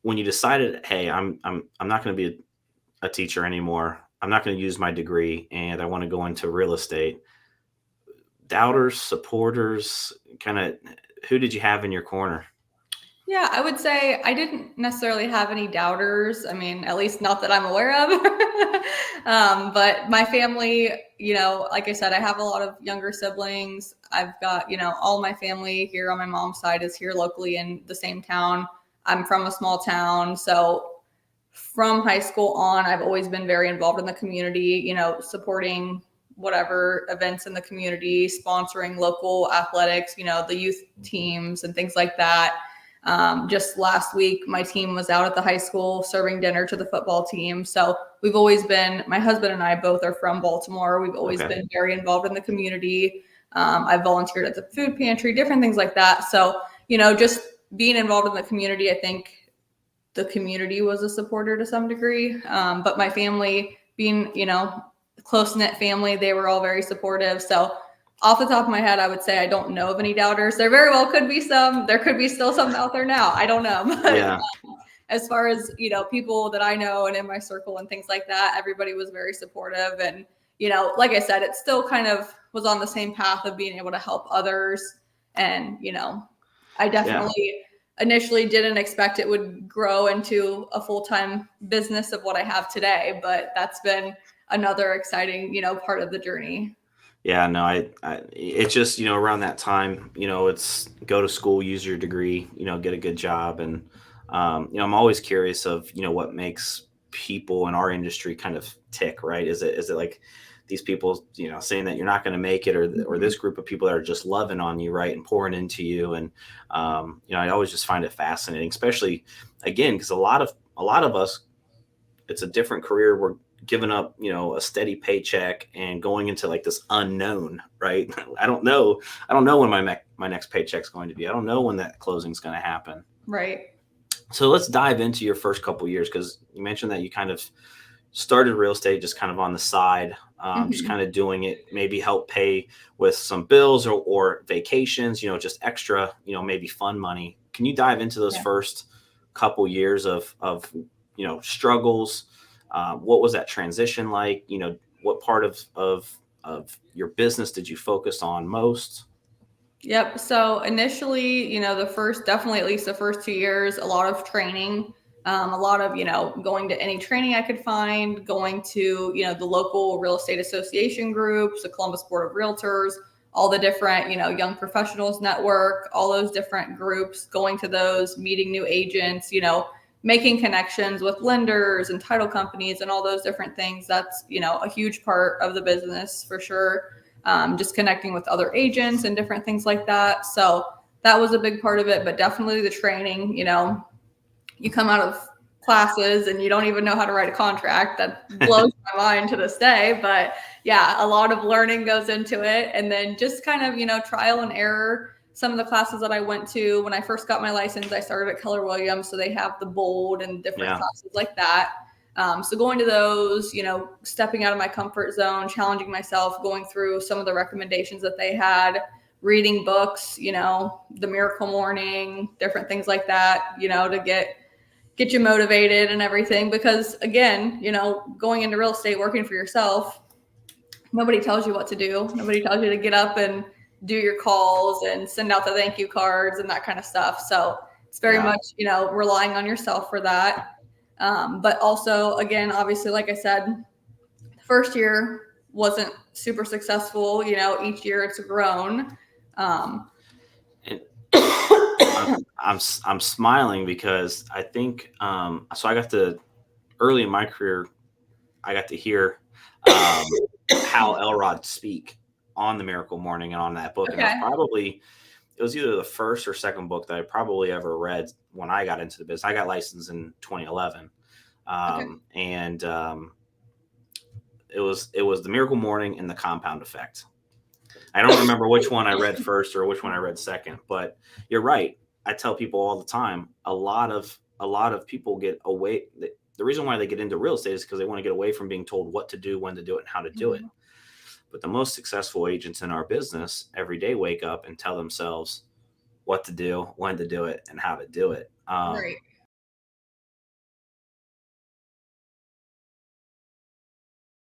when you decided, hey, I'm not going to be a teacher anymore. I'm not going to use my degree and I want to go into real estate. Doubters, supporters, kind of who did you have in your corner? Yeah, I would say I didn't necessarily have any doubters. I mean, at least not that I'm aware of. But my family, like I said, I have a lot of younger siblings. I've got, all my family here on my mom's side is here locally in the same town. I'm from a small town. So from high school on, I've always been very involved in the community, supporting whatever events in the community, sponsoring local athletics, the youth teams and things like that. Just last week, my team was out at the high school serving dinner to the football team. So we've always been, my husband and I both are from Baltimore. We've always been very involved in the community. I've volunteered at the food pantry, different things like that. So, just being involved in the community, I think the community was a supporter to some degree. But my family being, close-knit family, they were all very supportive. So off the top of my head, I would say I don't know of any doubters. There very well could be some. There could be still some out there now. I don't know. But as far as, people that I know and in my circle and things like that, everybody was very supportive. And, like I said, it still kind of was on the same path of being able to help others. And, I definitely initially didn't expect it would grow into a full-time business of what I have today. But that's been another exciting, part of the journey. Yeah, no, I it's just, around that time, it's go to school, use your degree, get a good job. And, I'm always curious of, what makes people in our industry kind of tick, right? Is it like these people, saying that you're not going to make it, or this group of people that are just loving on you, right, and pouring into you. And, I always just find it fascinating, especially again, because a lot of us, it's a different career. We're giving up, a steady paycheck and going into like this unknown, right? I don't know when my next paycheck's going to be. I don't know when that closing's going to happen. Right. So let's dive into your first couple years, because you mentioned that you kind of started real estate just kind of on the side, just kind of doing it, maybe help pay with some bills or vacations, just extra, maybe fun money. Can you dive into those first couple years of struggles? What was that transition like? What part of your business did you focus on most? Yep. So initially, definitely at least the first 2 years, a lot of training, a lot of, going to any training I could find, going to, the local real estate association groups, the Columbus Board of Realtors, all the different, young professionals network, all those different groups, going to those, meeting new agents, making connections with lenders and title companies and all those different things. That's, a huge part of the business for sure. Just connecting with other agents and different things like that. So that was a big part of it, but definitely the training, you come out of classes and you don't even know how to write a contract. That blows my mind to this day. But yeah, a lot of learning goes into it. And then just kind of, trial and error. Some of the classes that I went to when I first got my license, I started at Keller Williams. So they have the bold and different classes like that. So going to those, stepping out of my comfort zone, challenging myself, going through some of the recommendations that they had, reading books, The Miracle Morning, different things like that, to get you motivated and everything. Because again, going into real estate, working for yourself, nobody tells you what to do. Nobody tells you to get up and do your calls and send out the thank you cards and that kind of stuff. So it's very much, relying on yourself for that. But also, again, obviously, like I said, the first year wasn't super successful. Each year it's grown. And I'm smiling because I think so. I got to early in my career, I got to hear Hal Elrod speak on the Miracle Morning and on that book, and it was either the first or second book that I probably ever read when I got into the business. I got licensed in 2011. And it was the Miracle Morning and the Compound Effect. I don't remember which one I read first or which one I read second, but you're right. I tell people all the time, a lot of people get away. The reason why they get into real estate is because they want to get away from being told what to do, when to do it, and how to do it. But the most successful agents in our business every day wake up and tell themselves what to do, when to do it, and how to do it. Right.